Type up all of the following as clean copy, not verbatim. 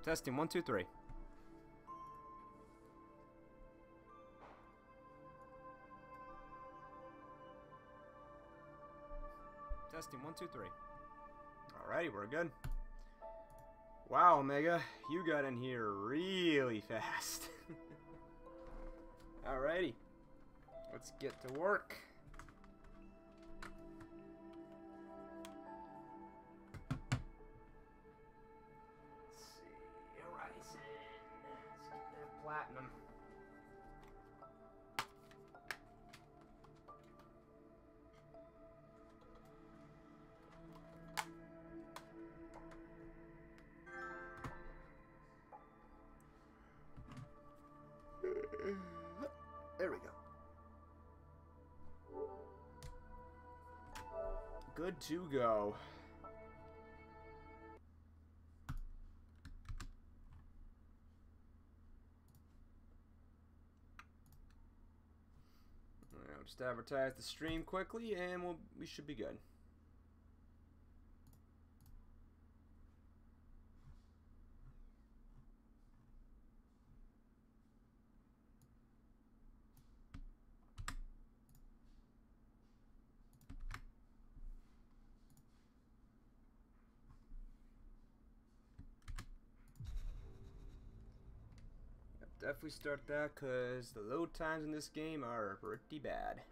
Testing 1 2 3. Testing 1 2 3. Alrighty, we're good. Wow, Omega, you got in here really fast. Alrighty, let's get to work. Platinum. There we go. Good to go. Just advertise the stream quickly and we should be good. Definitely start that because the load times in this game are pretty bad.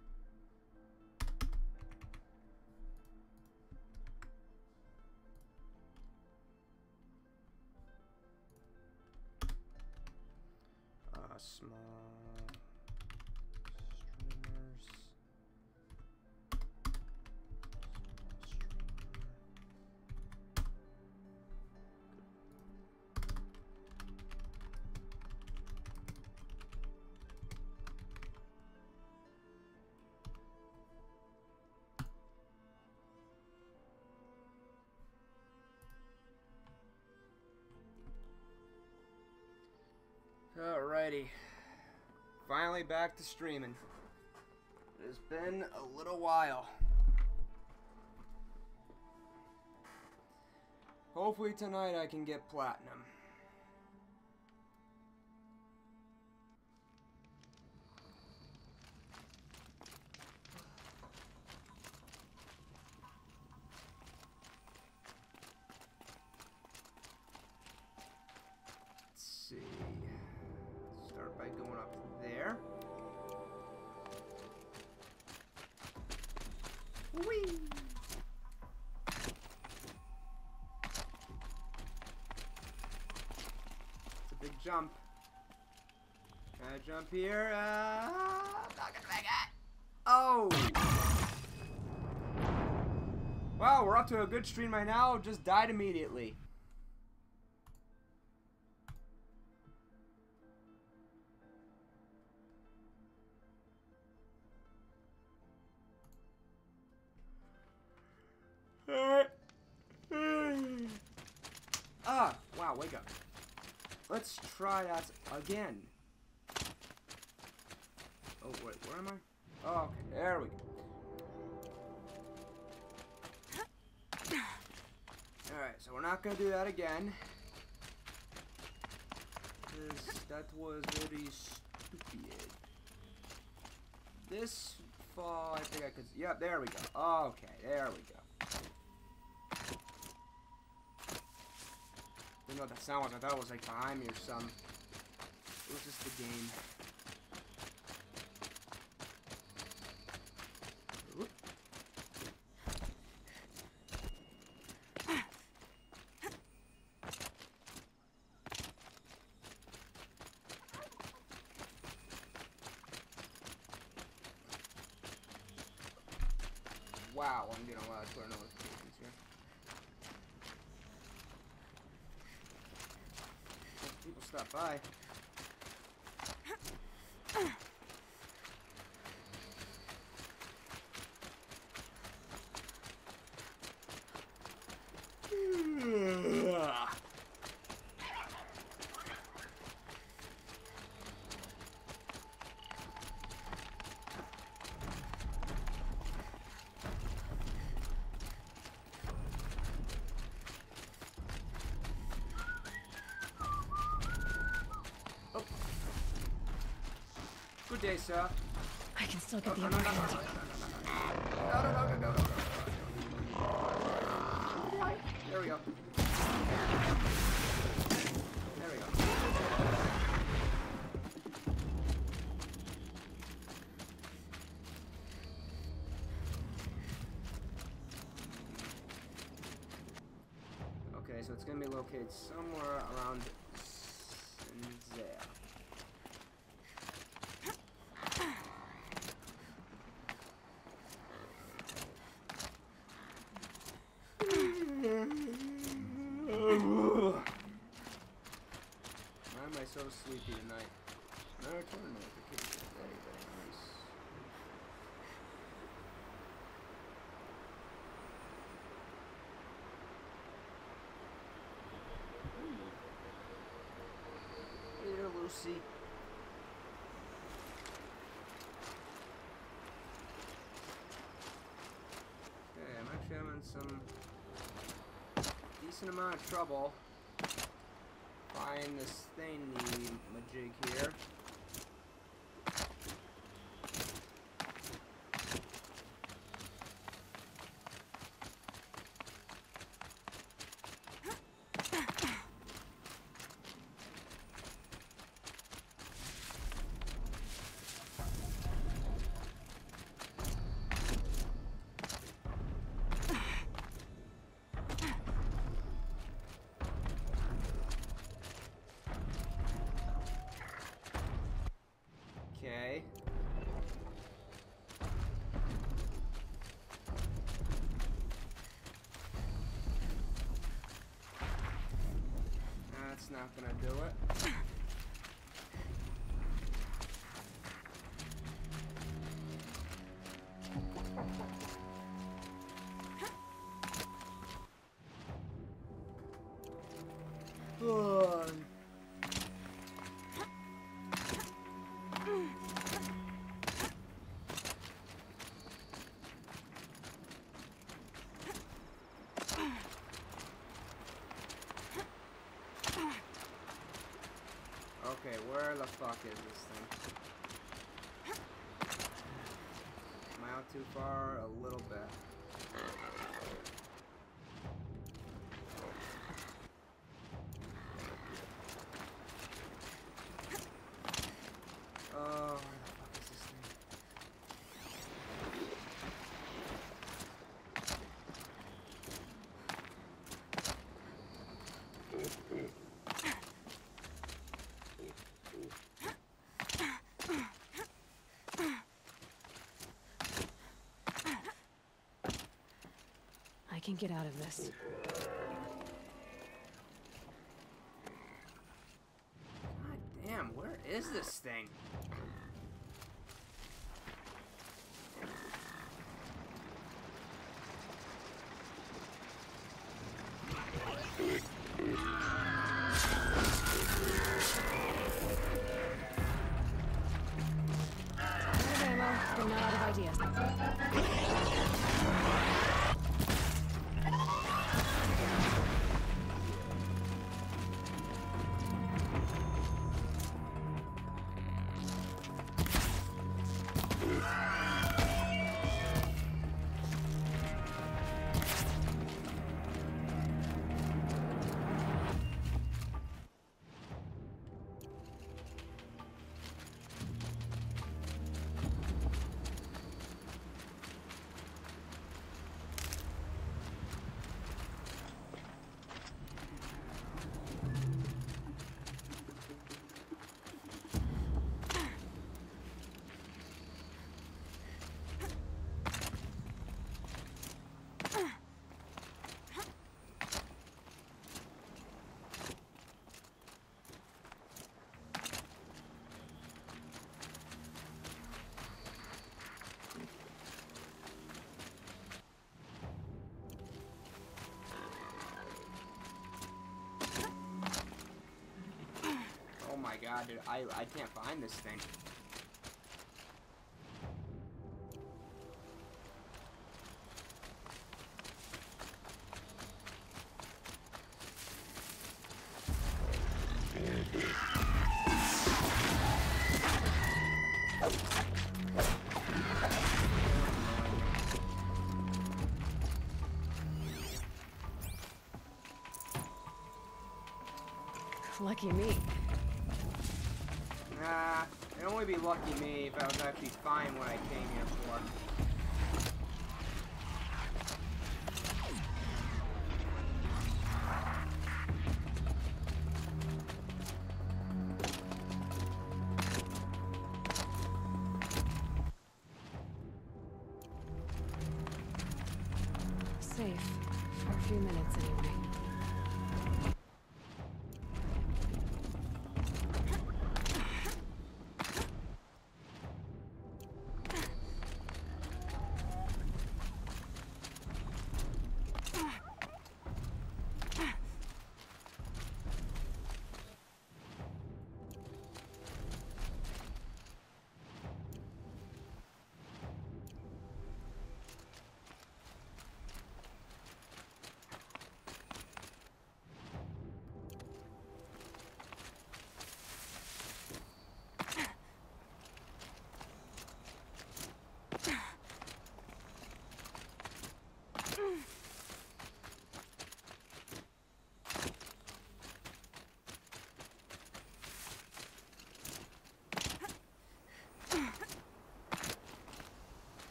Small streamers. Alrighty, finally back to streaming. It has been a little while. Hopefully tonight I can get platinum. Let's see. Start by going up there. Whee! It's a big jump. Can I jump here? I'm not gonna make it. Oh! Wow, we're up to a good stream right now. Just died immediately. Ah, wow, wake up. Let's try that again. Oh, wait, where am I? Oh, okay, there we go. Alright, so we're not gonna do that again. Because that was very stupid. This fall, I think I could. Yep, there we go. Okay, there we go. Didn't know what that sound was. I thought it was like behind me or something. It was just the game. Oop. Wow, I'm getting a lot of Twitter notifications here. People stop by. day, sir. I can still get the upper hand. No. There we go. There we go. Okay, so it's gonna be located somewhere around there. Why am I so sleepy tonight? No return notification. Very, very nice. Hey there, Lucy. Okay, I'm actually having some decent amount of trouble find this thingy majig here. Okay. That's not gonna do it. Okay, where the fuck is this thing? Am I out too far? A little bit. Oh, where the fuck is this thing? I can get out of this. God damn, where is this thing? Out of ammo, but not out of ideas. Oh my god, dude, I can't find this thing. Lucky me. Nah, it'd only be lucky me if I was actually fine what I came here for. Safe. For a few minutes, anyway.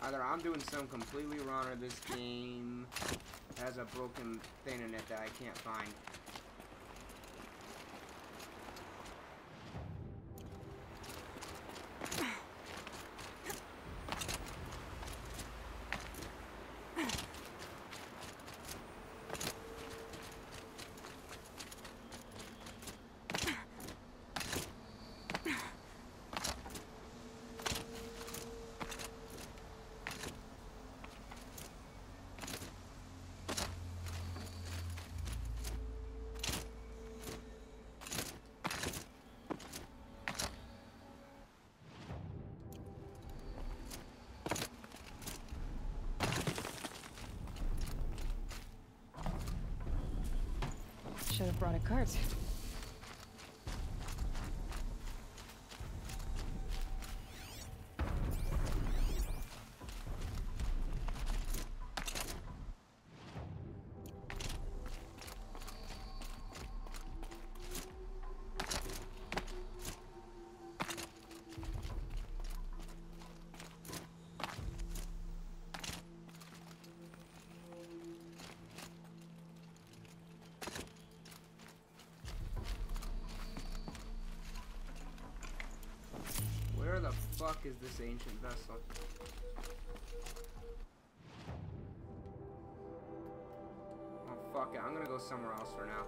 Either I'm doing something completely wrong or this game has a broken thing in it that I can't find. Should have brought a cart. Where the fuck is this ancient vessel? Oh fuck it, I'm gonna go somewhere else for now.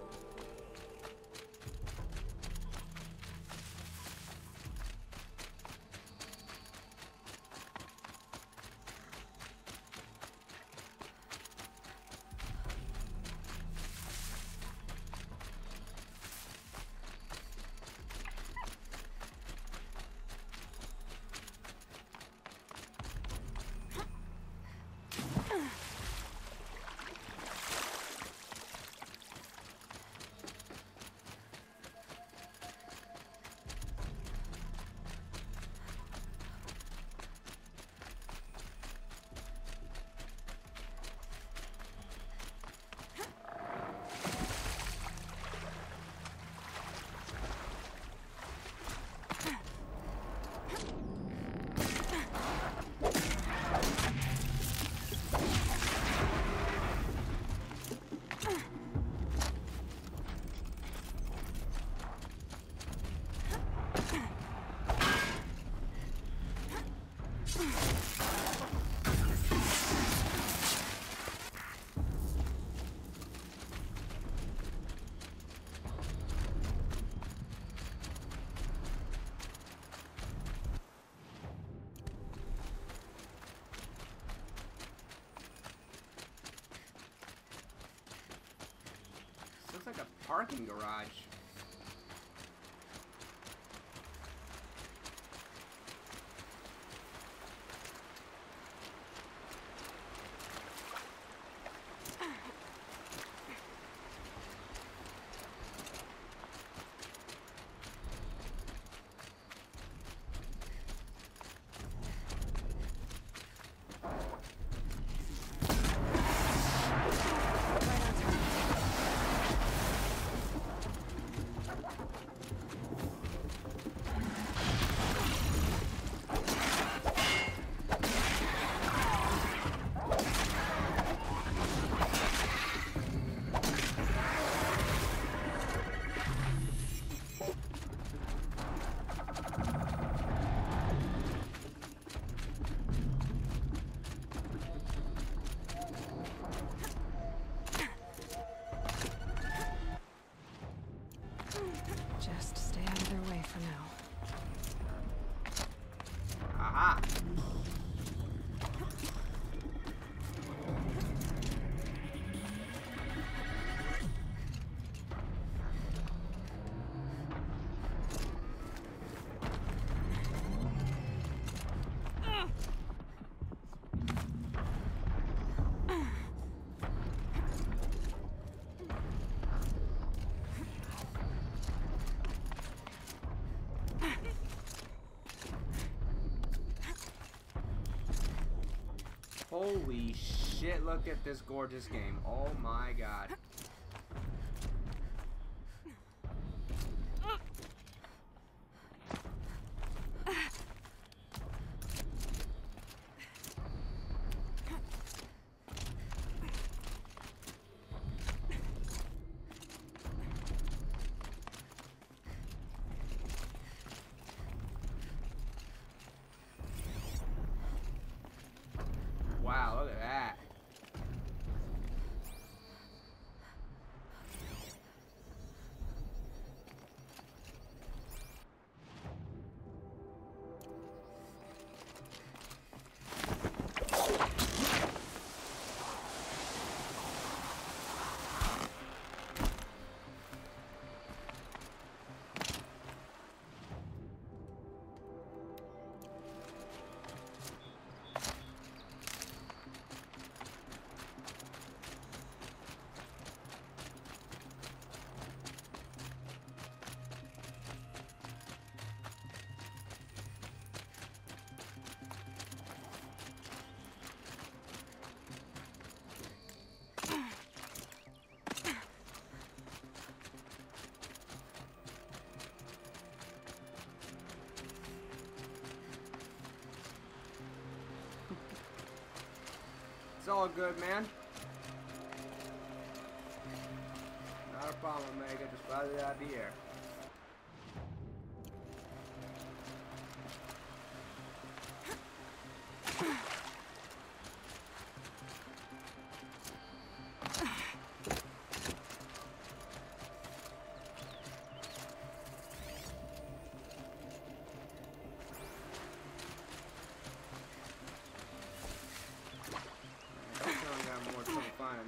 Looks like a parking garage. for now. Aha! Holy shit, look at this gorgeous game. Oh my god. Wow, look at that. It's all good, man. Not a problem, Omega. Just glad to out of the air.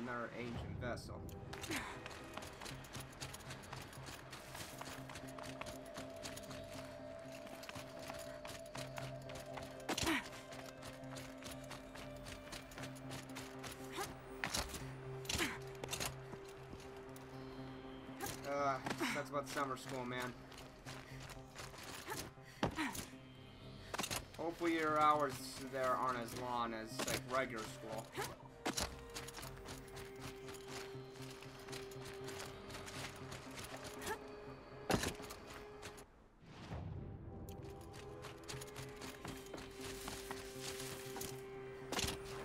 Another ancient vessel. That's about summer school, man. Hopefully your hours there aren't as long as like regular school.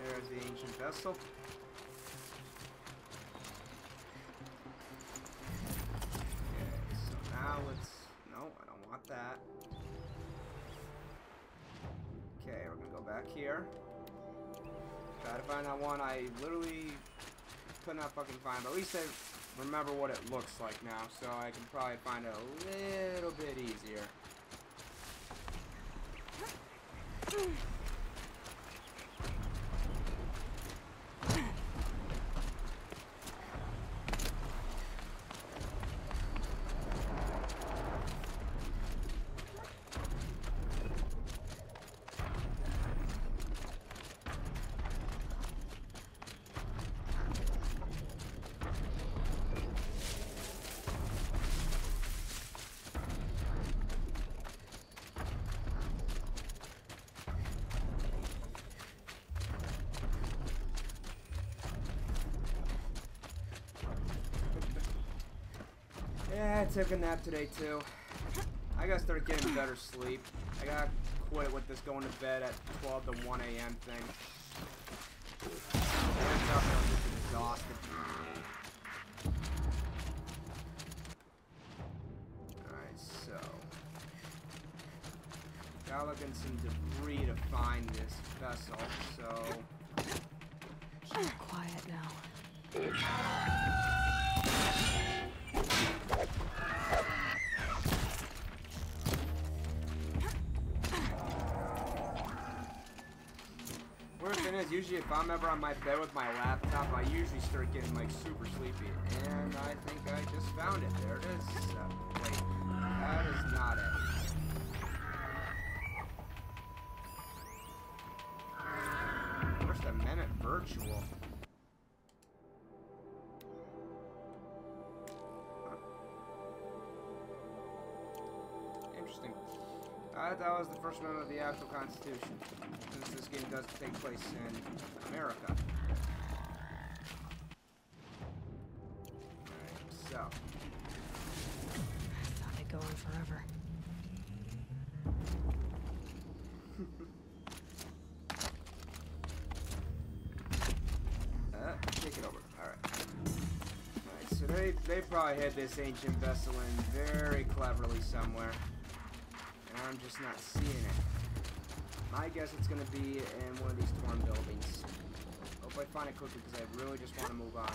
There's the ancient vessel. No, I don't want that. Okay, we're gonna go back here. Try to find that one I literally could not fucking find, but at least I remember what it looks like now, so I can probably find it a little bit easier. Yeah, I took a nap today too. I gotta start getting better sleep. I gotta quit with this going to bed at 12 to 1 a.m. thing. I'm just exhausted. Alright, so. Gotta look in some debris to find this vessel, so. Quiet now. is, usually if I'm ever on my bed with my laptop, I usually start getting like super sleepy. And I think I just found it. There it is. Wait, that is not it. First Amendment virtual. Interesting. I thought that was the First Amendment of the actual Constitution, since this game does take place in America. Alright, so. Thought they'd go on forever. Take it over. Alright. Alright, so they probably hid this ancient vessel in very cleverly somewhere. And I'm just not seeing it. My guess it's gonna be in one of these torn buildings. Hope I find it quickly because I really just want to move on.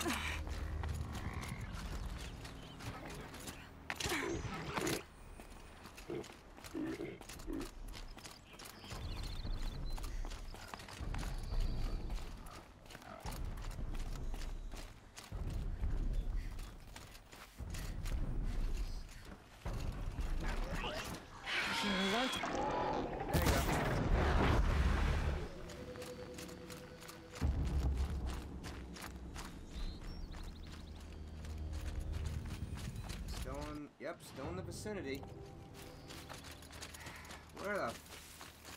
There you go. Still in the vicinity. Where the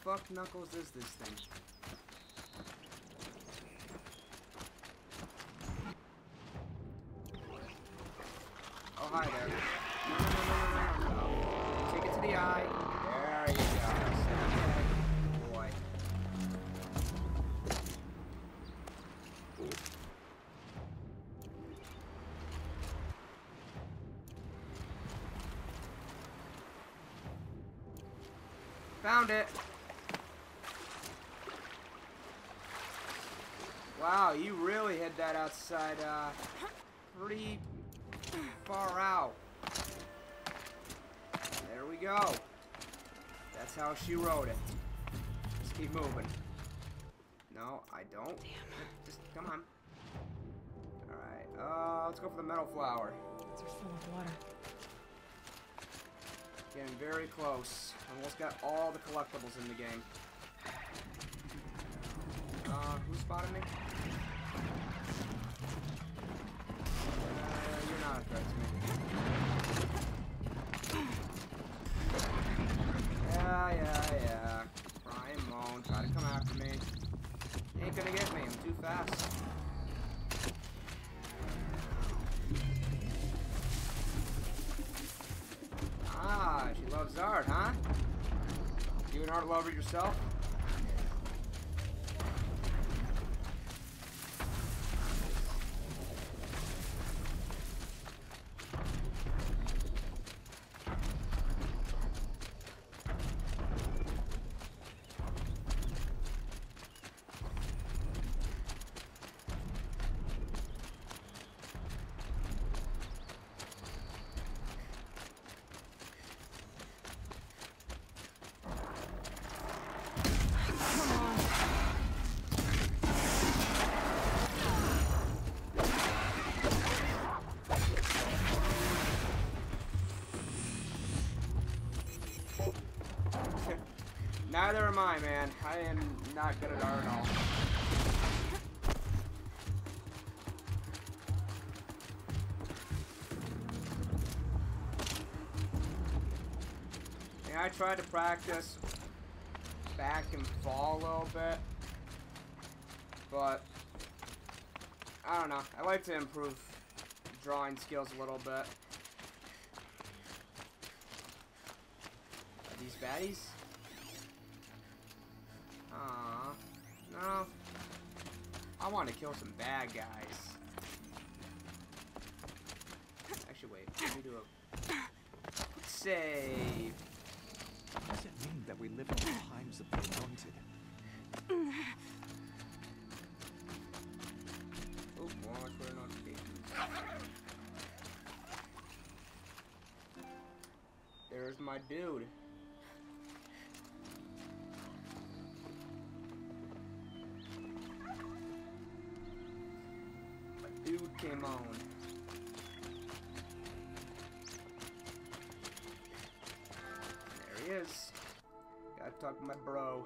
fuck, Knuckles, is this thing? Oh, hi there. No. Take it to the eye. There you go. Okay, boy. Found it. Wow, you really hid that outside, pretty far out. There we go. That's how she wrote it. Just keep moving. No, I don't. Damn. Just come on. Alright, let's go for the metal flower. They're full of water. Getting very close. Almost got all the collectibles in the game. Who spotted me? You're not a threat to me. Yeah. Cry and moan. Try to come after me. You ain't gonna get me. I'm too fast. Ah, she loves art, huh? You an art lover yourself? Neither am I, man. I am not good at art at all. Yeah, I tried to practice back and fall a little bit, but I don't know. I like to improve drawing skills a little bit. Are these baddies? No. I want to kill some bad guys. Actually, wait. Let me do a save. Does it mean that we live in the times of the anointed? Oh, watch for notifications. There's my dude. Pokemon. There he is. Gotta talk to my bro.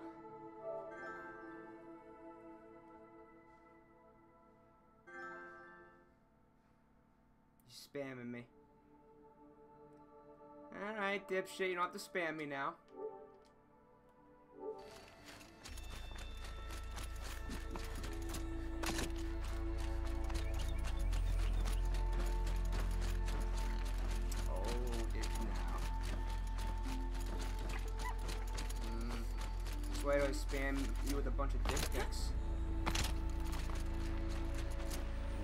He's spamming me. Alright, dipshit, you don't have to spam me now. Why do I spam you with a bunch of dick pics?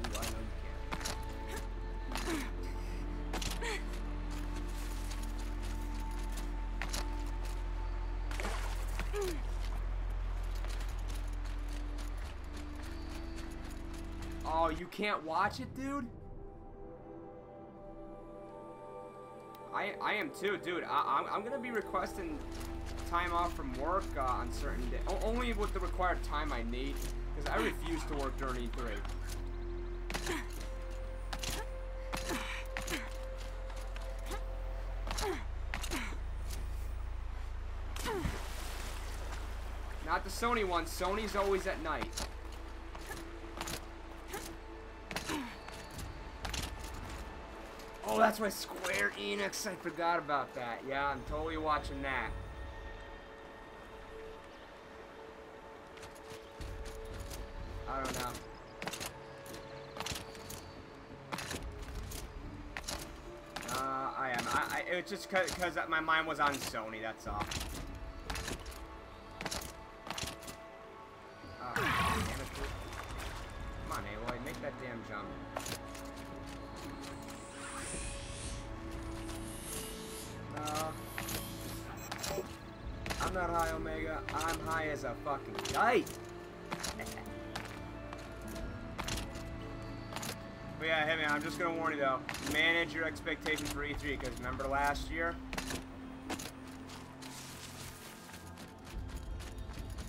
Ooh, I know you can. Oh, you can't watch it, dude? I am too, dude. I'm gonna be requesting time off from work on certain days. Only with the required time I need, because I refuse to work during E3. Not the Sony one. Sony's always at night. Oh, that's why Square Enix. I forgot about that. Yeah, I'm totally watching that. I don't know. I am. It's just because my mind was on Sony, that's all. Oh, damn it, dude. Come on, Aloy, make that damn jump. I'm not high, Omega. I'm high as a fucking kite. But yeah, hey man, I'm just gonna warn you though. Manage your expectations for E3, because remember last year?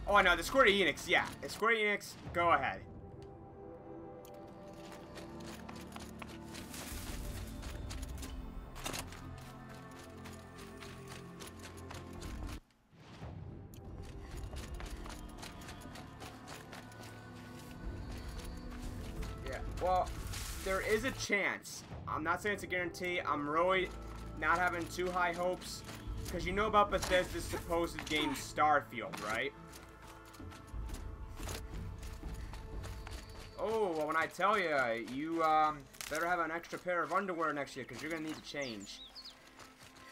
Oh, I know, the Square Enix, yeah. The Square Enix, go ahead. Yeah, well, there is a chance. I'm not saying it's a guarantee. I'm really not having too high hopes, because you know about Bethesda's supposed game Starfield, right? Oh, well, when I tell you, you better have an extra pair of underwear next year, because you're going to need to change.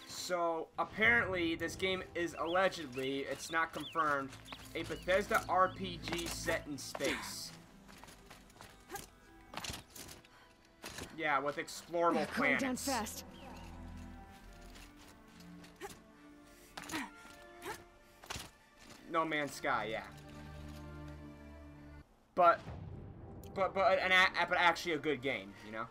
So, apparently, this game is allegedly, it's not confirmed, a Bethesda RPG set in space. Yeah, with explorable planets. Down fast. No Man's Sky, yeah. But actually a good game, you know?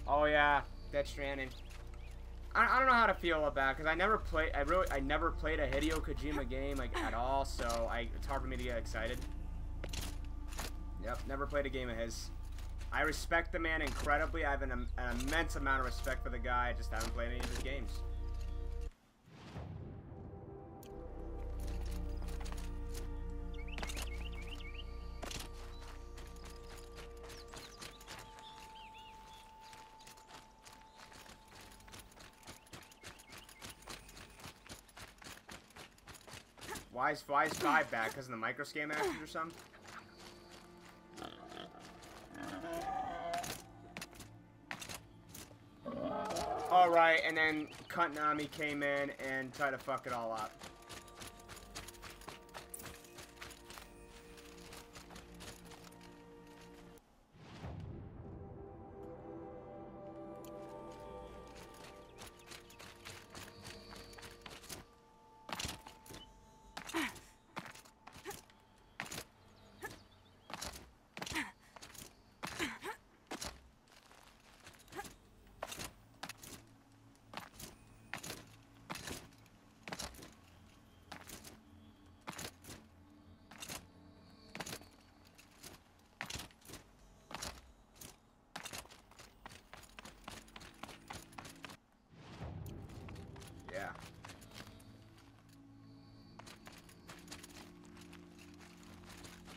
Oh yeah, Death Stranding. I don't know how to feel about it, because I never played a Hideo Kojima game like at all, so it's hard for me to get excited. Yep, never played a game of his. I respect the man incredibly. I have an immense amount of respect for the guy. I just haven't played any of his games. Why is 5 back? Because of the microscam actions or something? Alright, and then Konami came in and tried to fuck it all up.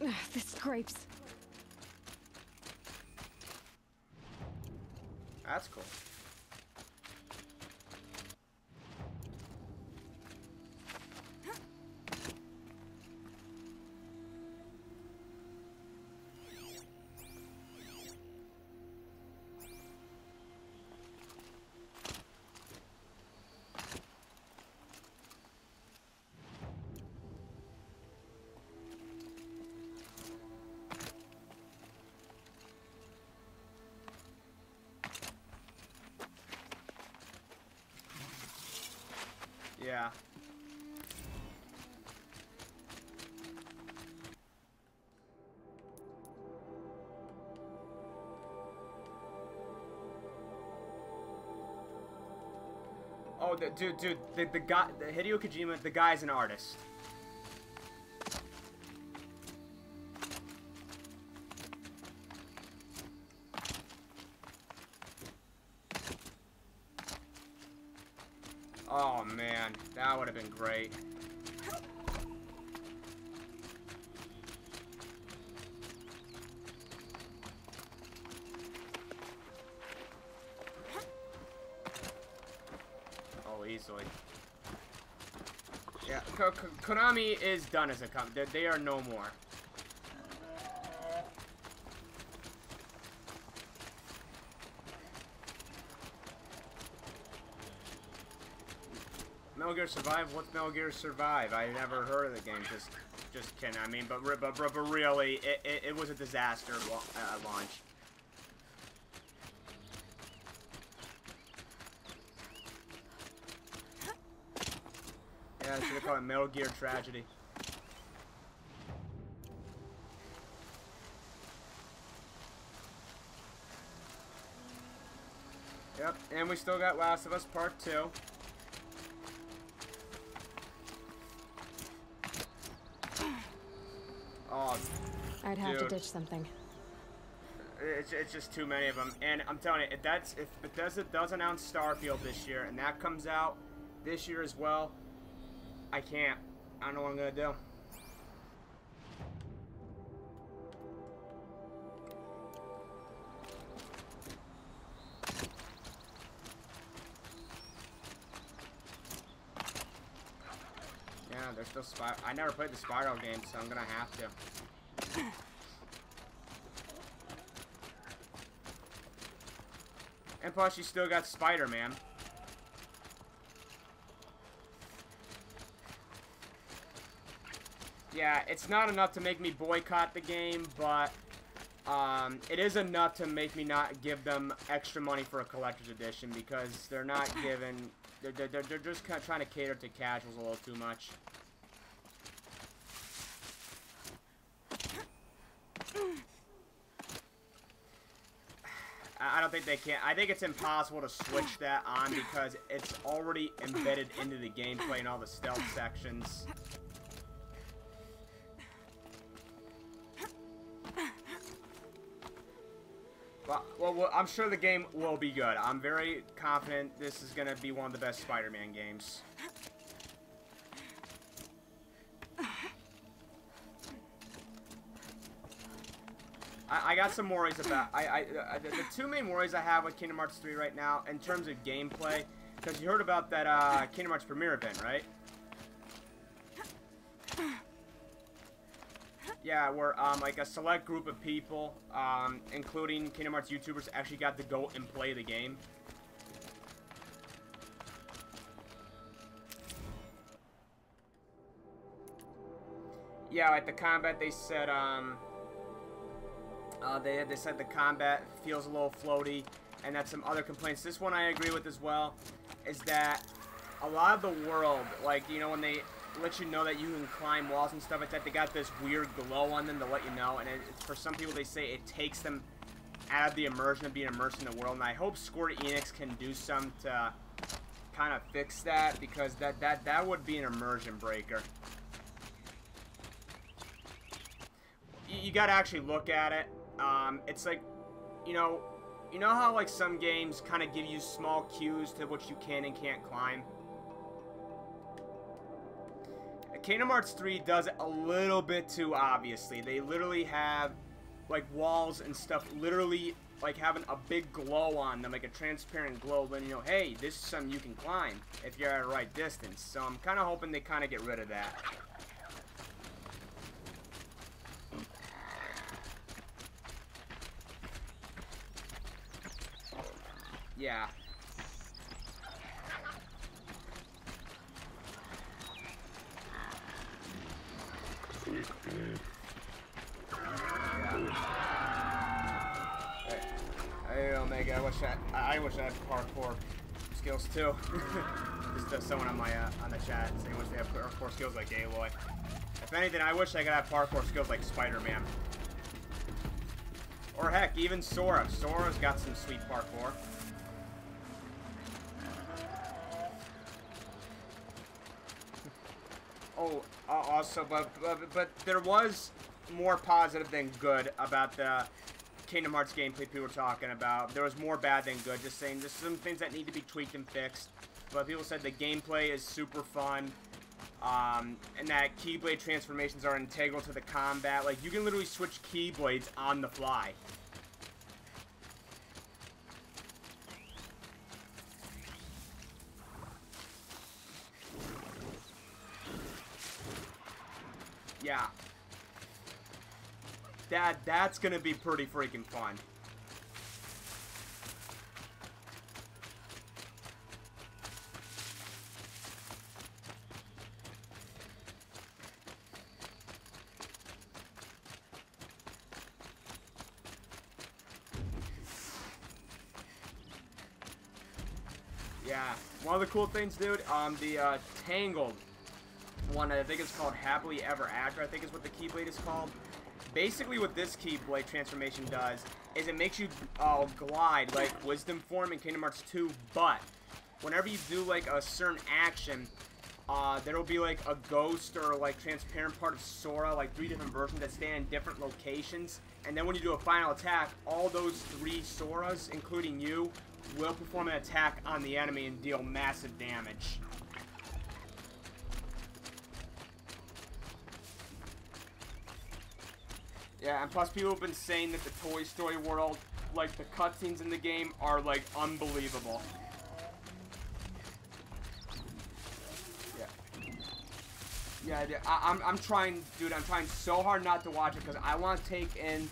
This scrapes. That's cool. Yeah. Oh, the guy, the Hideo Kojima, the guy's an artist. Oh man, that would have been great. Oh, easily. Yeah, Konami is done as a company. They are no more. Metal Gear Survive? What's Metal Gear Survive? I never heard of the game. Just kidding. I mean, but really, it was a disaster launch. Yeah, I should have called it Metal Gear Tragedy. Yep, and we still got Last of Us Part 2. Oh, I'd have to dude. ditch something. It's just too many of them, and I'm telling you, if Bethesda does announce Starfield this year, and that comes out this year as well, I can't. I don't know what I'm gonna do. Yeah, there's still I never played the Spiral game, so I'm gonna have to. And plus, you still got Spider-Man. Yeah, it's not enough to make me boycott the game, but it is enough to make me not give them extra money for a collector's edition, because they're not giving... They're just kind of trying to cater to casuals a little too much. I don't think they can. I think it's impossible to switch that on because it's already embedded into the gameplay and all the stealth sections. Well, I'm sure the game will be good. I'm very confident this is going to be one of the best Spider-Man games. I got some worries about... the two main worries I have with Kingdom Hearts 3 right now, in terms of gameplay, because you heard about that Kingdom Hearts premiere event, right? Yeah, where like a select group of people, including Kingdom Hearts YouTubers, actually got to go and play the game. Yeah, like the combat, they said, they said the combat feels a little floaty, and that's some other complaints. This one I agree with as well, is that a lot of the world, like, you know, when they let you know that you can climb walls and stuff like that, they got this weird glow on them to let you know, and for some people they say it takes them out of the immersion of being immersed in the world, and I hope Square Enix can do something to kind of fix that, because that would be an immersion breaker. You gotta actually look at it. It's like, you know how like some games kind of give you small cues to what you can and can't climb? Kingdom Hearts 3 does it a little bit too obviously. They literally have, like, walls and stuff literally, like, having a big glow on them, like a transparent glow, letting you know, hey, this is something you can climb if you're at the right distance. So I'm kind of hoping they kind of get rid of that. Yeah. Hey, Omega, I wish I had parkour skills too. Just someone on my on the chat saying wish they have parkour skills like Aloy. If anything, I wish I could have parkour skills like Spider-Man. Or heck, even Sora. Sora's got some sweet parkour. Oh, also, but there was more positive than good about the Kingdom Hearts gameplay people were talking about. There was more bad than good, just saying there's some things that need to be tweaked and fixed. But people said the gameplay is super fun, and that Keyblade transformations are integral to the combat. Like, you can literally switch Keyblades on the fly. Yeah. That's gonna be pretty freaking fun. Yeah. One of the cool things, dude, the Tangled one, I think it's called Happily Ever After, I think is what the Keyblade is called. Basically what this Keyblade transformation does is it makes you glide like Wisdom form in Kingdom Hearts 2, but whenever you do like a certain action, there'll be like a ghost or like transparent part of Sora, like 3 different versions that stand in different locations, and then when you do a final attack, all those 3 Soras, including you, will perform an attack on the enemy and deal massive damage. Yeah, and plus people have been saying that the Toy Story world, like the cutscenes in the game, are like unbelievable. Yeah. Yeah, I'm trying, dude, I'm trying so hard not to watch it because I want to take in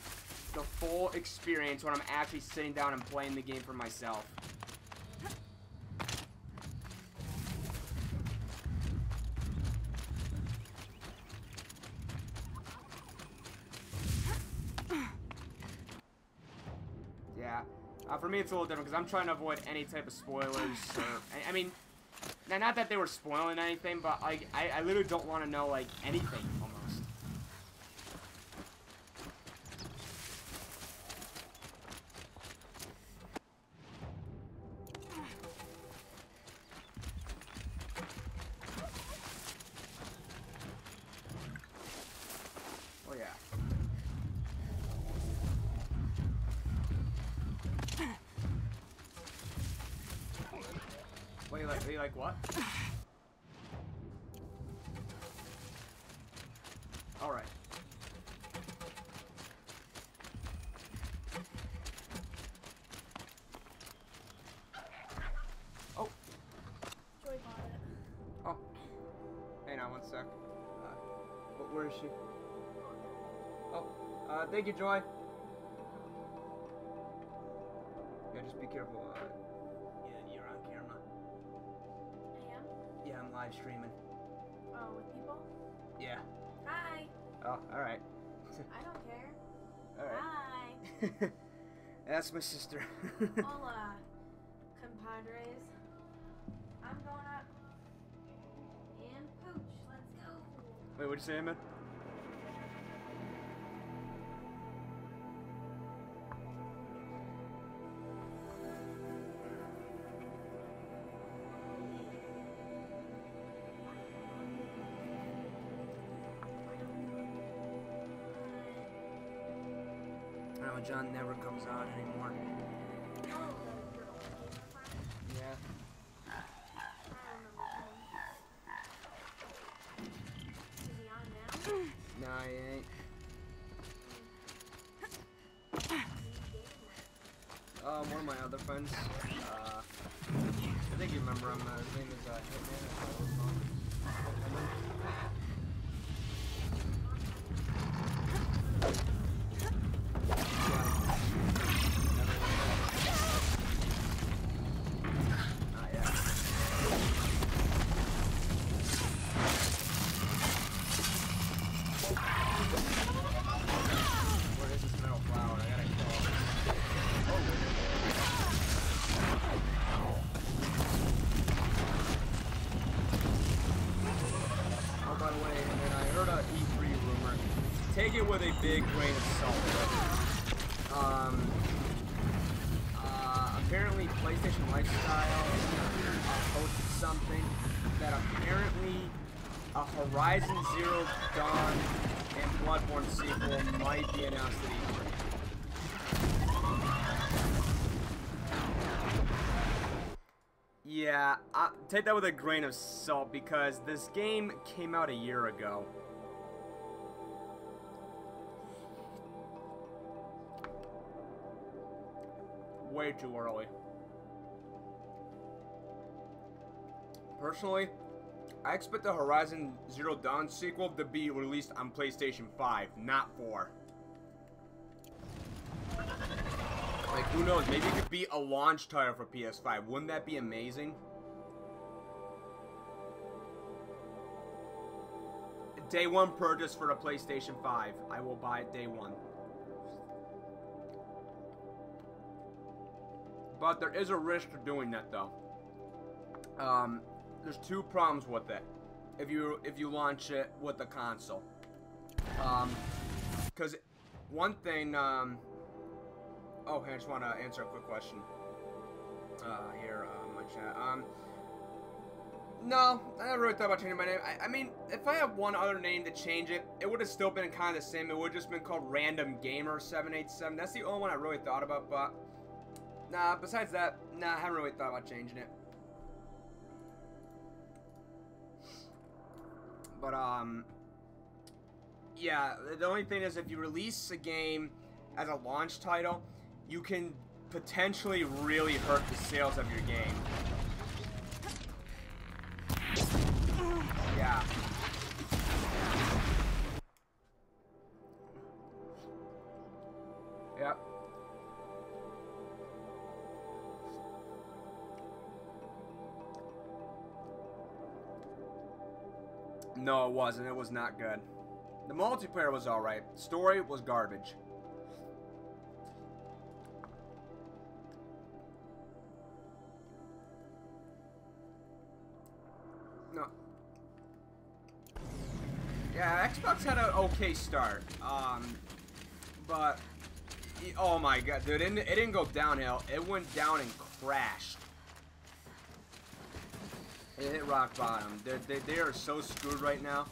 the full experience when I'm actually sitting down and playing the game for myself. Yeah, for me it's a little different because I'm trying to avoid any type of spoilers. Or, I mean, now not that they were spoiling anything, but like I literally don't want to know like anything almost. Oh yeah. Wait, like what? Alright. Oh. Joy bought it. Oh. Hang on one sec. Where is she? Oh, thank you, Joy. Yeah, just be careful. Yeah, you're on camera. I am? Yeah, I'm live streaming. Oh, with people? Yeah. Hi. Oh, alright. I don't care. Alright. Hi. That's my sister. Hola, compadres. I'm going up. And pooch. Let's go. Wait, what'd you say, man? No, John never comes out anymore. Yeah. I ain't. One of my other friends, I think you remember him, his name is Hitman. Take it with a big grain of salt. Apparently PlayStation Lifestyle posted something that apparently a Horizon Zero Dawn and Bloodborne sequel might be announced at E3. Yeah, take that with a grain of salt because this game came out a year ago. Way too early. Personally, I expect the Horizon Zero Dawn sequel to be released on PlayStation 5, not 4. Like, who knows? Maybe it could be a launch title for PS5. Wouldn't that be amazing? Day one purchase for the PlayStation 5. I will buy it day one. But there is a risk to doing that, though. There's two problems with it. If you launch it with the console, because one thing. Oh, hey, I just want to answer a quick question. Here, my chat. No, I never really thought about changing my name. I mean, if I had one other name to change it, it would have still been kind of the same. It would have just been called RandomEd787. That's the only one I really thought about, but. Nah, besides that, nah, I haven't really thought about changing it. But, yeah, the only thing is if you release a game as a launch title, you can potentially really hurt the sales of your game. Yeah. Yep. No, it wasn't. It was not good. The multiplayer was alright. Story was garbage. No. Yeah, Xbox had an okay start. But oh my god, dude, it didn't go downhill. It went down and crashed. It hit rock bottom. They are so screwed right now.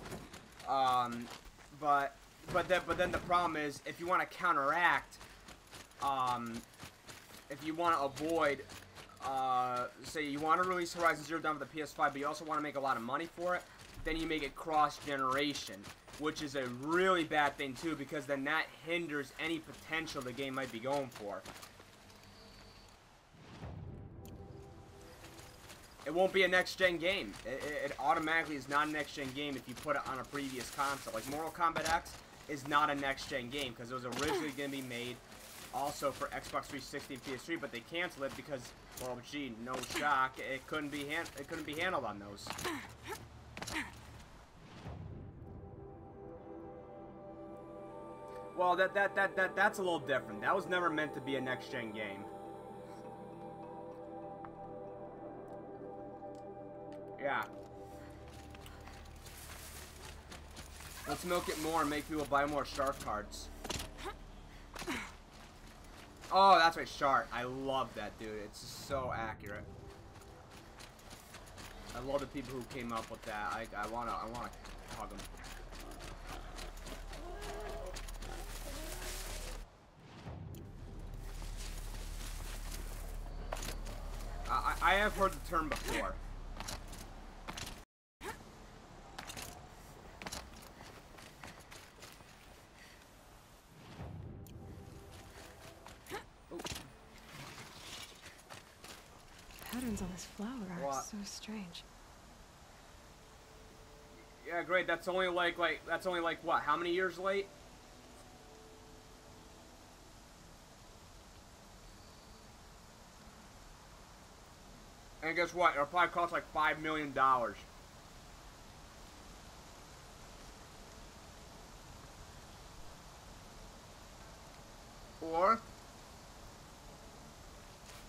But then the problem is, if you want to counteract, if you want to avoid, say you want to release Horizon Zero Dawn for the PS5, but you also want to make a lot of money for it, then you make it cross-generation, which is a really bad thing too, because then that hinders any potential the game might be going for. It won't be a next-gen game. It automatically is not a next-gen game if you put it on a previous console. Like, Mortal Kombat X is not a next-gen game because it was originally going to be made also for Xbox 360 and PS3, but they canceled it because, well, gee, no shock, it couldn't be handled on those. Well, that's a little different. That was never meant to be a next-gen game. Yeah. Let's milk it more and make people buy more shark cards. Oh, that's right, shark. I love that, dude. It's so accurate. I love the people who came up with that. I wanna hug them. I have heard the term before. This flower art What? is so strange. Yeah, great. That's only like what? How many years late? And guess what? It'll probably cost like $5 million.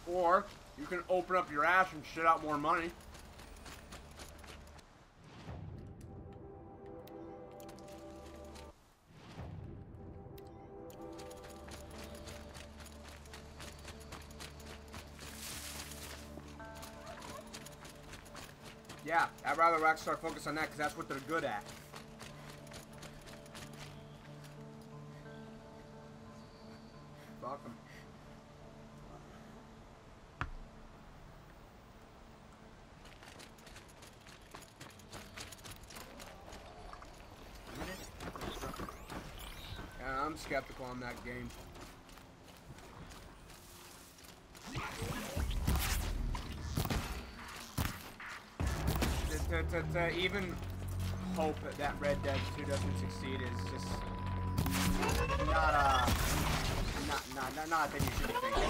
Or you can open up your ass and shit out more money. Yeah, I'd rather Rockstar focus on that because that's what they're good at. Fuck 'em. Yeah, I'm skeptical on that game. To even hope that Red Dead 2 doesn't succeed is just not that you should be thinking.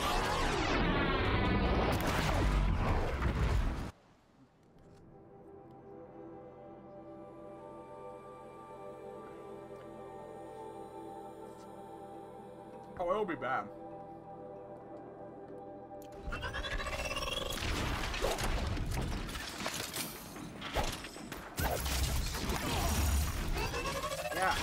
Oh, it'll be bad. Yeah.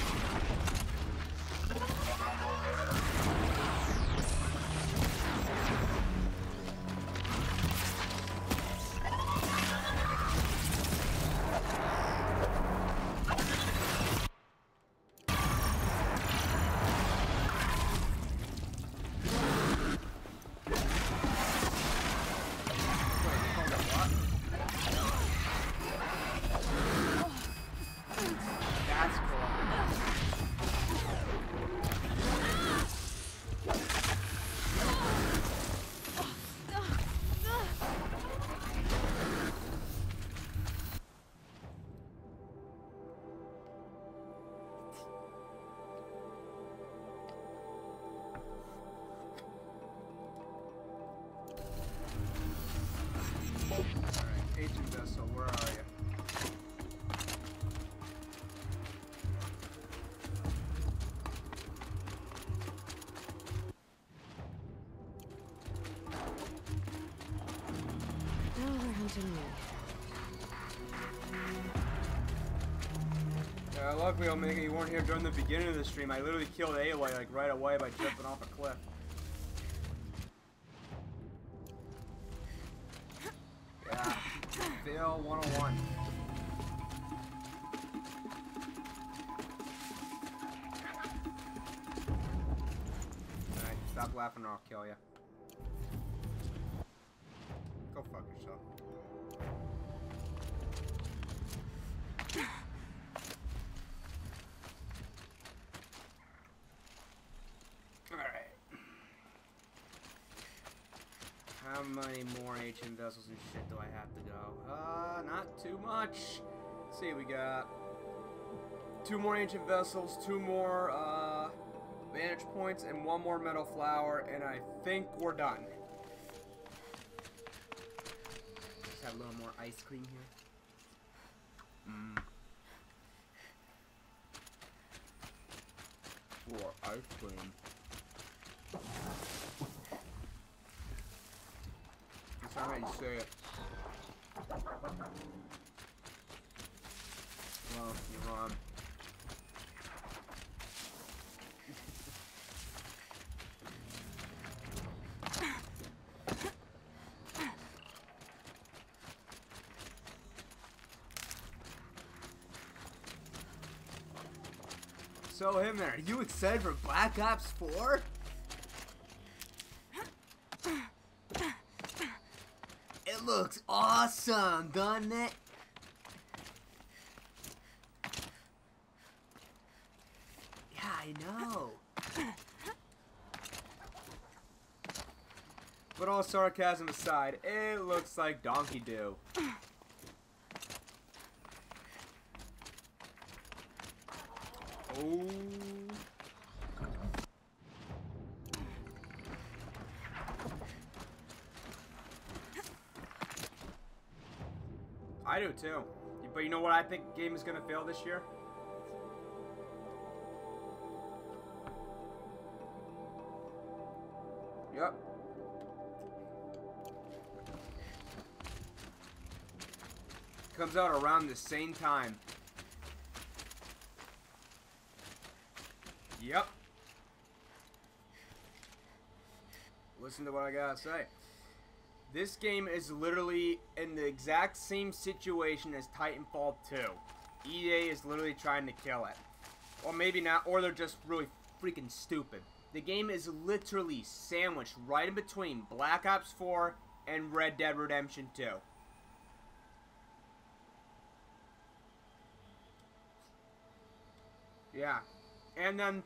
That's cool. Alright, Agent Vessel, where are you? Now they're hunting me. Luckily, Omega, you weren't here during the beginning of the stream. I literally killed Aloy like right away by jumping off a cliff. Yeah, Phil 101. Alright, stop laughing or I'll kill you. Go fuck yourself. Alright. How many more ancient vessels and shit do I have to go? Not too much. Let's see, we got 2 more ancient vessels, 2 more, vantage points, and 1 more metal flower, and I think we're done. Just have a little more ice cream here. More ice cream. That's not how you say it. Well, you're wrong. So, him there, are you excited for Black Ops 4? It looks awesome, doesn't it? Yeah, I know. But all sarcasm aside, it looks like Donkey Do. Oh. I do too. But you know what I think game is gonna fail this year? Yep. Comes out around the same time. Yep. Listen to what I gotta say. This game is literally in the exact same situation as Titanfall 2. EA is literally trying to kill it. Or maybe not, or they're just really freaking stupid. The game is literally sandwiched right in between Black Ops 4 and Red Dead Redemption 2. Yeah. And then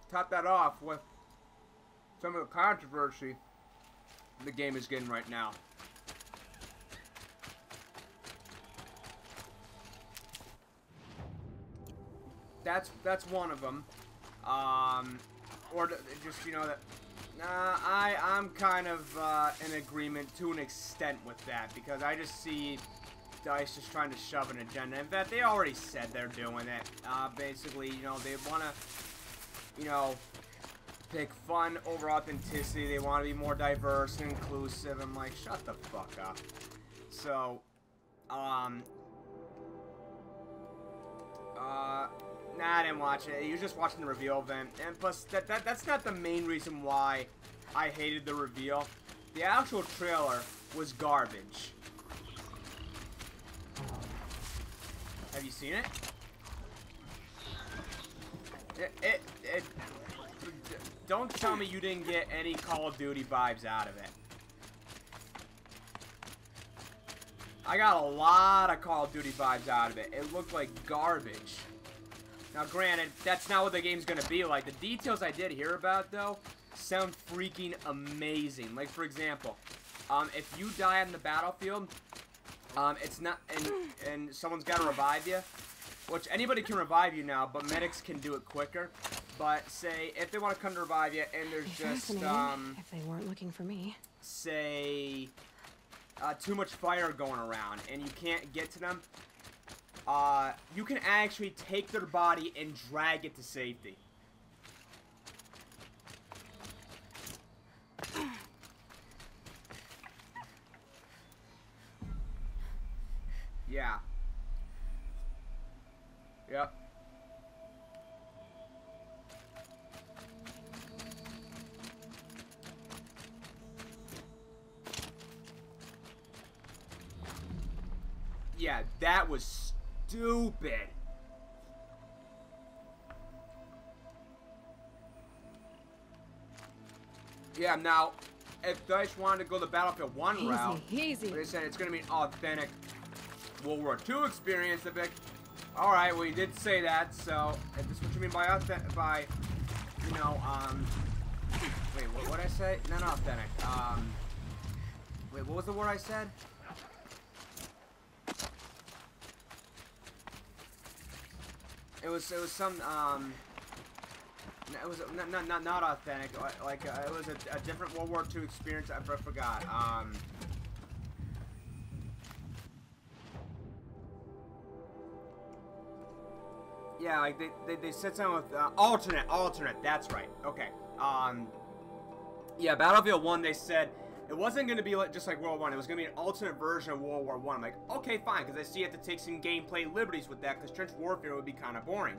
top that off with some of the controversy the game is getting right now. That's one of them. Or just, you know, that I'm kind of in agreement to an extent with that, because I just see DICE just trying to shove an agenda. In fact, they already said they're doing it. Basically, you know, they want to, you know, pick fun over authenticity. They want to be more diverse and inclusive. I'm like, shut the fuck up. So, nah, I didn't watch it. You were just watching the reveal event. And plus, that's not the main reason why I hated the reveal. The actual trailer was garbage. Have you seen it? Don't tell me you didn't get any Call of Duty vibes out of it. I got a lot of Call of Duty vibes out of it. It looked like garbage. Now, granted, that's not what the game's gonna be like. The details I did hear about, though, sound freaking amazing. Like, for example, if you die on the battlefield, it's not, and someone's gotta revive you, which anybody can revive you now, but medics can do it quicker. But say if they want to come to revive you, and there's just if they weren't looking for me, say too much fire going around, and you can't get to them, you can actually take their body and drag it to safety. Yeah. Yep. Yeah, that was stupid. Yeah, now, if DICE wanted to go the Battlefield 1 route, easy. they said it's going to be an authentic World War II experience, they'd be like, alright, well, you did say that, so, if this is what you mean by authentic, you know, wait, what did I say? Not authentic, wait, what was the word I said? It was some, it was not authentic, like, it was a different World War II experience, I forgot, yeah, like, they said something with, alternate, that's right, okay, yeah, Battlefield 1, they said, it wasn't going to be just like World War I. It was going to be an alternate version of World War I. I'm like, okay, fine, because I see you have to take some gameplay liberties with that, because trench warfare would be kind of boring.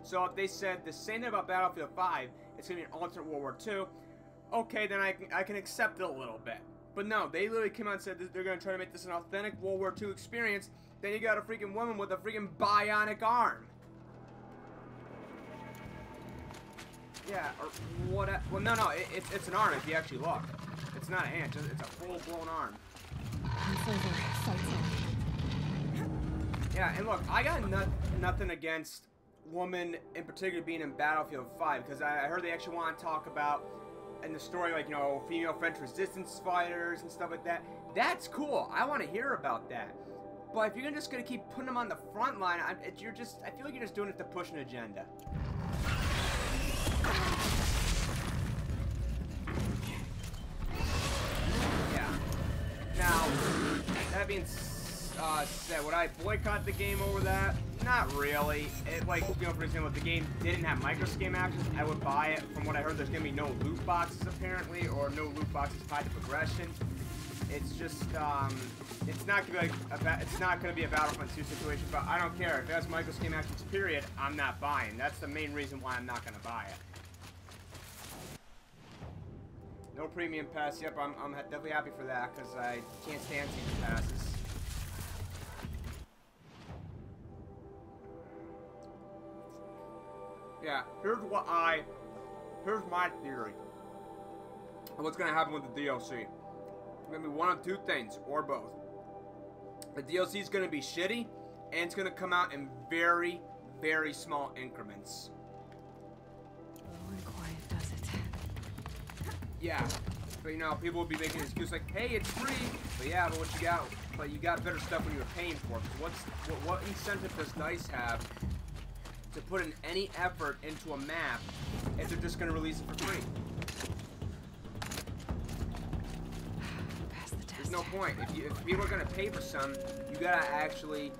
So if they said the same thing about Battlefield 5, it's going to be an alternate World War II, okay, then I can accept it a little bit. But no, they literally came out and said they're going to try to make this an authentic World War II experience. Then you got a freaking woman with a freaking bionic arm. Yeah, or what? Well, no, it's an arm if you actually look. It's not a hand, it's a full-blown arm. Yeah, and look, I got nothing against women in particular being in Battlefield 5, because I heard they actually want to talk about in the story, like, you know, female French resistance fighters and stuff like that. That's cool. I want to hear about that. But if you're just gonna keep putting them on the front line, I feel like you're just doing it to push an agenda. Yeah. Now, that being said, would I boycott the game over that? Not really. Like, you know, for example, if the game didn't have micro-game actions, I would buy it. From what I heard, there's gonna be no loot boxes apparently, or no loot boxes tied to progression. It's just, it's not gonna be a Battlefront 2 situation, but I don't care. If it has micro-game actions, period, I'm not buying. That's the main reason why I'm not gonna buy it. No premium pass. Yep, I'm definitely happy for that, because I can't stand season passes. Yeah, here's my theory of what's gonna happen with the DLC. It's gonna be one of two things, or both. The DLC is gonna be shitty, and it's gonna come out in very, very small increments. Low and quiet does it. Yeah, but you know, people will be making an excuse like, "Hey, it's free." But yeah, but what you got? But you got better stuff when you were paying for it. What incentive does DICE have to put in any effort into a map if they're just gonna release it for free? Pass the test. There's no point. If people are gonna pay for some, you gotta actually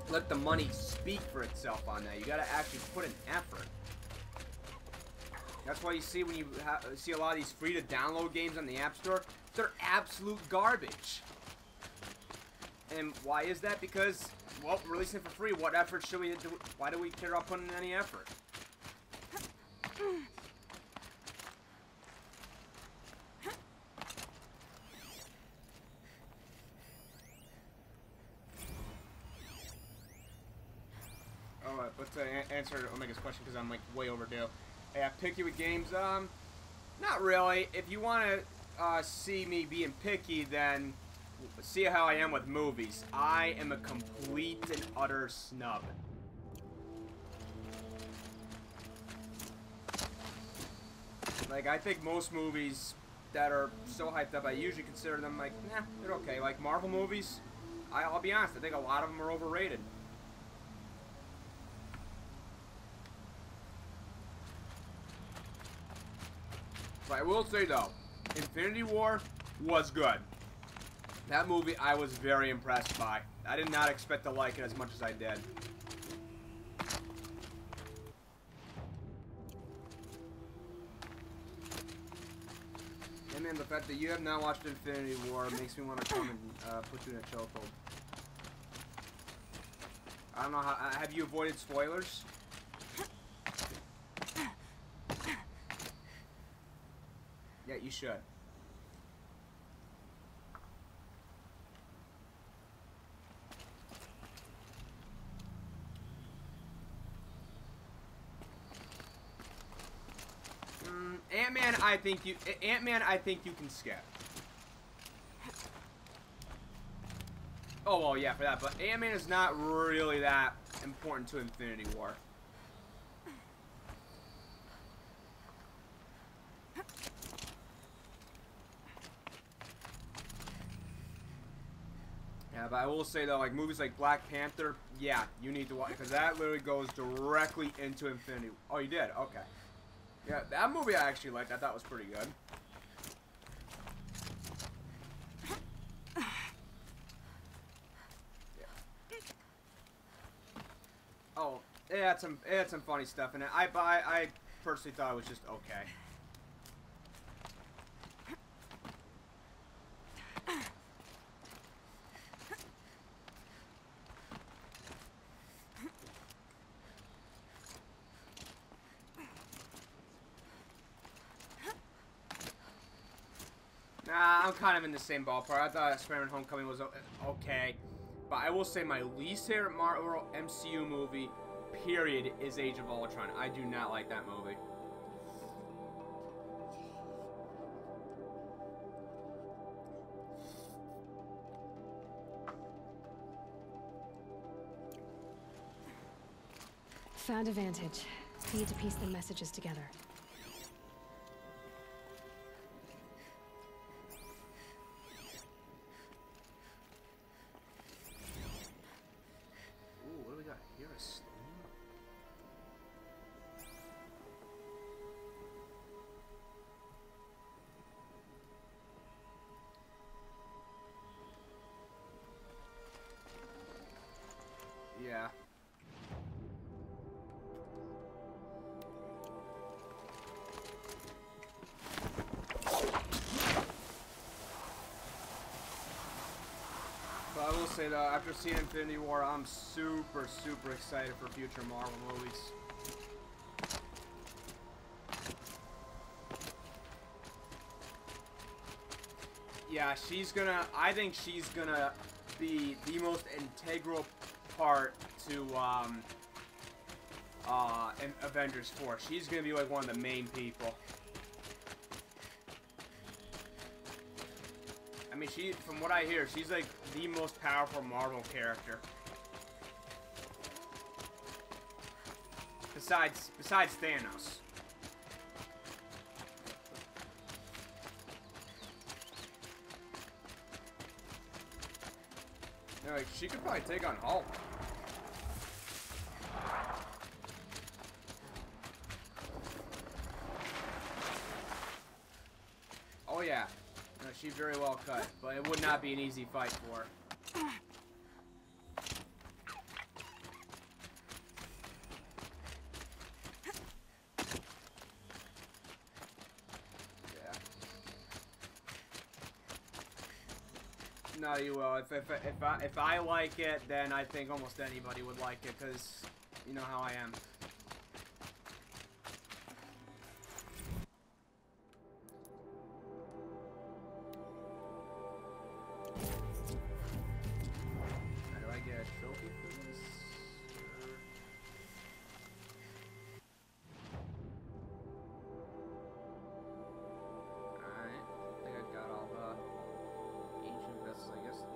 let the money speak for itself on that. You gotta actually put an effort. That's why you see when you see a lot of these free to download games on the App Store, they're absolute garbage. And why is that? Because, well, releasing it for free, what effort should we do? Why do we care about putting in any effort? Oh, but to answer Omega's question, because I'm like way overdue. Yeah, picky with games? Not really. If you want to see me being picky, then see how I am with movies. I am a complete and utter snub. Like, I think most movies that are so hyped up, I usually consider them like, nah, they're okay. Like, Marvel movies, I'll be honest, I think a lot of them are overrated. But I will say, though, Infinity War was good. That movie I was very impressed by. I did not expect to like it as much as I did. And man, the fact that you have not watched Infinity War makes me want to come and put you in a chokehold. I don't know how. Have you avoided spoilers? Yeah, you should. Ant-Man, I think you can skip. Oh, well, yeah, for that, but Ant-Man is not really that important to Infinity War. Yeah, but I will say, though, like, movies like Black Panther, yeah, you need to watch, because that literally goes directly into Infinity War. Oh, you did? Okay. Yeah, that movie I actually liked. I thought was pretty good. Yeah. Oh, it had some funny stuff in it. I personally thought it was just okay. Nah, I'm kind of in the same ballpark. I thought Spider-Man Homecoming was okay. But I will say my least favorite Marvel MCU movie, period, is Age of Ultron. I do not like that movie. Found a vantage. Need to piece the messages together. Yeah. But I will say though, after seeing Infinity War, I'm super, super excited for future Marvel movies. Yeah, I think she's gonna be the most integral part to, Avengers 4. She's gonna be like one of the main people. I mean, from what I hear, she's like the most powerful Marvel character. Besides Thanos. You know, like, she could probably take on Hulk. Oh yeah. No, she very well cut, but it would not be an easy fight for her. Yeah. No, you will. If I like it, then I think almost anybody would like it, because you know how I am.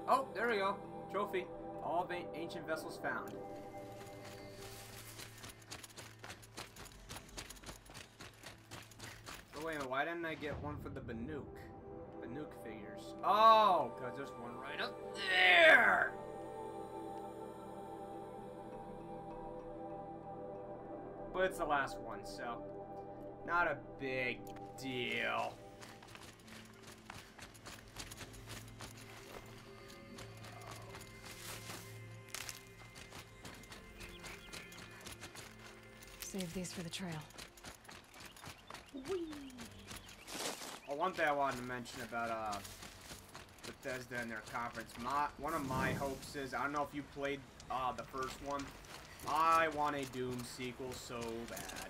Oh, there we go. Trophy. All ancient vessels found. Oh, wait a minute. Why didn't I get one for the Banuk? Banuk figures. Oh, because there's one right up there! But it's the last one, so not a big deal. Save these for the trail. Whee. Oh, one thing I wanted to mention about Bethesda and their conference. One of my hopes is, I don't know if you played the first one. I want a Doom sequel so bad.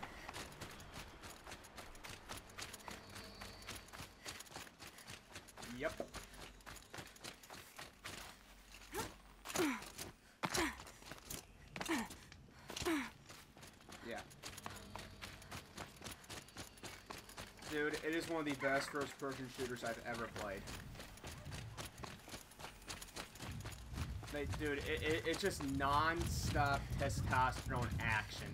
Yep. Yeah. Dude, it is one of the best first-person shooters I've ever played. Like, dude, it's just non-stop testosterone action.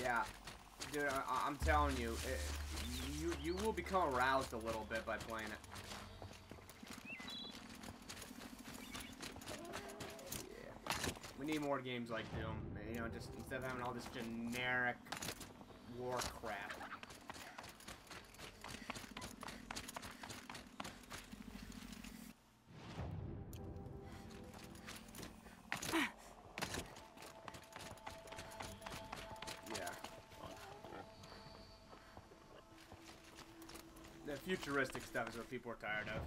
Yeah, dude, I'm telling you, you will become aroused a little bit by playing it. Yeah, we need more games like Doom. You know, just instead of having all this generic war crap. The futuristic stuff is what people are tired of.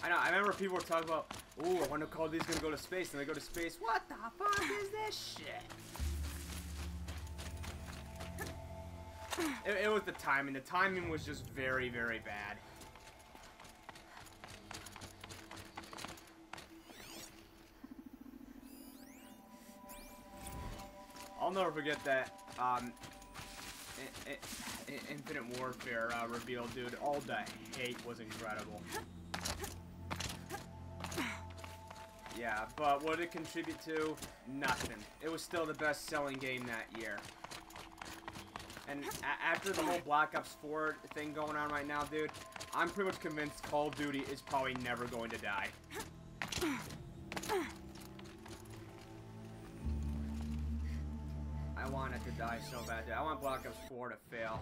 I know, I remember people were talking about, ooh, I wonder if Call of Duty's gonna go to space, and they go to space. What the fuck is this shit? It was the timing. The timing was just very, very bad. I'll never forget that Infinite Warfare reveal, dude. All the hate was incredible. Yeah, but what did it contribute to? Nothing. It was still the best-selling game that year. And after the whole Black Ops 4 thing going on right now, dude, I'm pretty much convinced Call of Duty is probably never going to die. I I want it to die so bad, dude. I want Black Ops 4 to fail.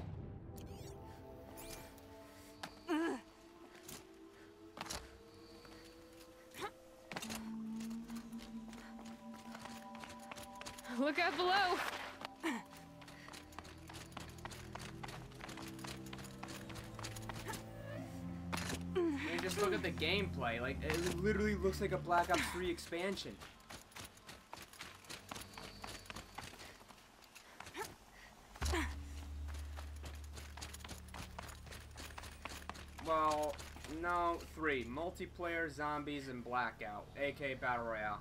Look out below! I mean, just look at the gameplay. Like, it literally looks like a Black Ops 3 expansion. Well, no, 3. Multiplayer, zombies, and Blackout, aka Battle Royale.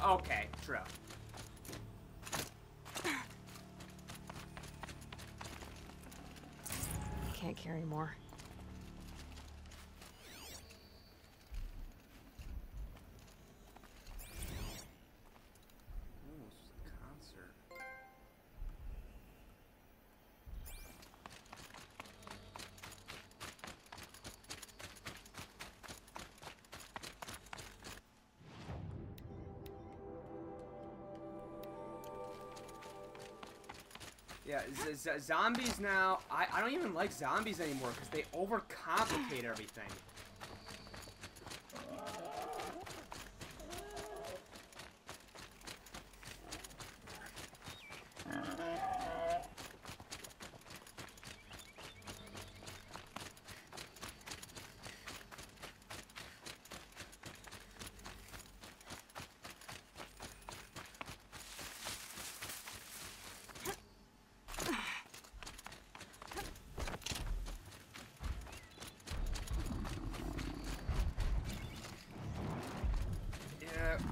Okay, true. Can't carry more. Ooh, this is a concert. Yeah, zombies now, I don't even like zombies anymore because they overcomplicate everything.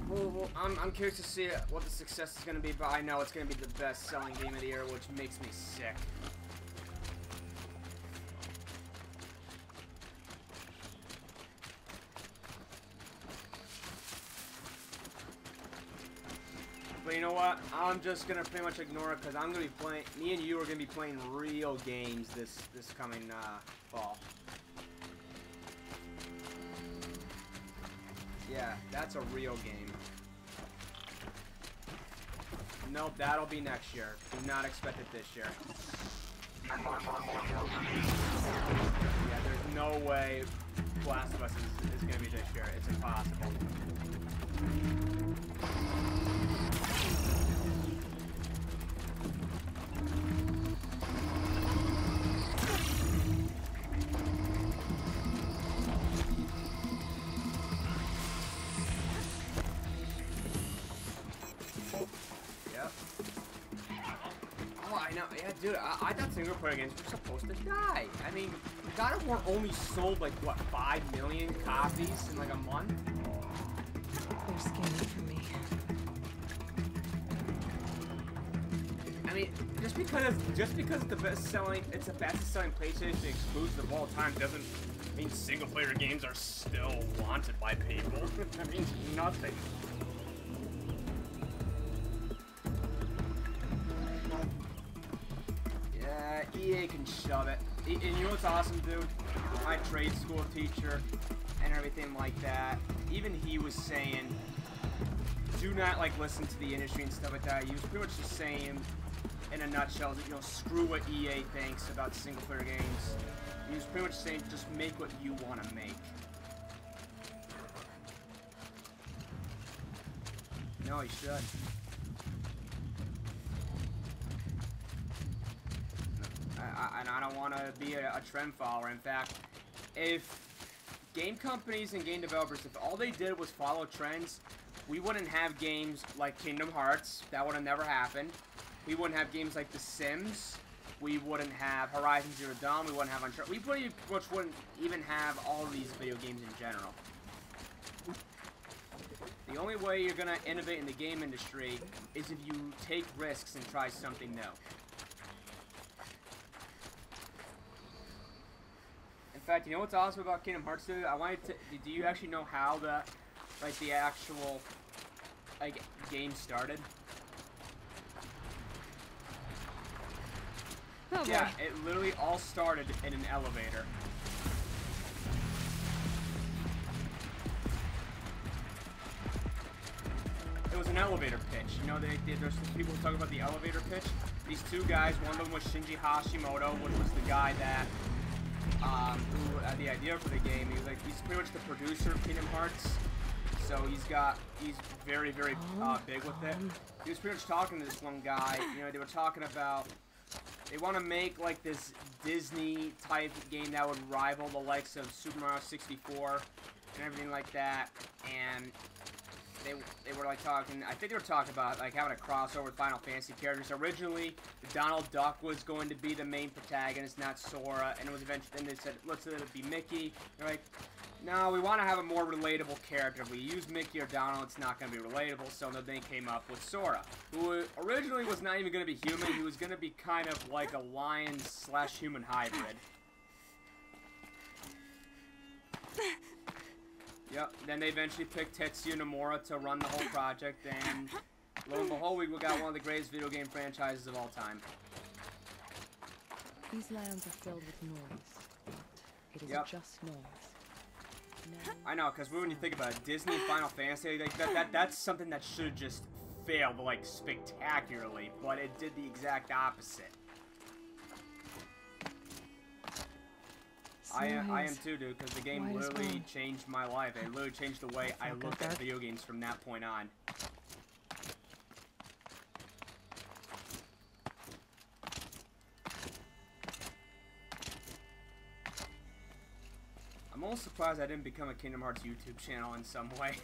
Well, I'm curious to see what the success is going to be, but I know it's going to be the best-selling game of the year, which makes me sick. But you know what? I'm just going to pretty much ignore it because I'm going to be playing. Me and you are going to be playing real games this coming fall. Yeah, that's a real game. Nope, that'll be next year. Do not expect it this year. Yeah, there's no way Last of Us is going to be this year. It's impossible. Dude, I thought single player games were supposed to die. I mean, God of War only sold like, what, 5 million copies in like a month? They're scamming for me. I mean, just because it's the best-selling PlayStation exclusive of all time doesn't mean single player games are still wanted by people. That means nothing. EA can shove it. And you know what's awesome, dude? My trade school teacher and everything like that, even he was saying, do not, like, listen to the industry and stuff like that. He was pretty much just saying, in a nutshell, that, you know, screw what EA thinks about single-player games. He was pretty much saying, just make what you want to make. No, he should. And I don't want to be a trend follower. In fact, if game companies and game developers, if all they did was follow trends, we wouldn't have games like Kingdom Hearts. That would have never happened. We wouldn't have games like The Sims. We wouldn't have Horizon Zero Dawn. We wouldn't have Uncharted. We pretty much wouldn't even have all of these video games in general. The only way you're going to innovate in the game industry is if you take risks and try something new. In fact, you know what's awesome about Kingdom Hearts 2? I wanted to. Do you actually know how the actual game started? Oh, yeah, boy. it literally all started in an elevator. was an elevator pitch. You know, there's people who talk about the elevator pitch. These two guys, one of them was Shinji Hashimoto, which was the guy that who had the idea for the game. He's pretty much the producer of Kingdom Hearts. So he's very big with it. He was pretty much talking to this one guy. You know, they were talking about they want to make like this Disney type game that would rival the likes of Super Mario 64 and everything like that. And they were like talking. I think they were talking about like having a crossover with Final Fantasy characters. Originally, Donald Duck was going to be the main protagonist, not Sora. And it was eventually. Then they said, let's let it be Mickey. They're like, no, we want to have a more relatable character. If we use Mickey or Donald, it's not going to be relatable. So then they came up with Sora, who originally was not even going to be human. He was going to be kind of like a lion/human hybrid. Yep. Then they eventually picked Tetsuya Nomura to run the whole project, and lo and behold, we got one of the greatest video game franchises of all time. These lands are filled with noise, but it is just noise. No. I know, because when you think about it, Disney and Final Fantasy, like that's something that should have just failed, like, spectacularly, but it did the exact opposite. I am too, dude, because the game literally changed my life. It literally changed the way I looked at video games from that point on. I'm almost surprised I didn't become a Kingdom Hearts YouTube channel in some way.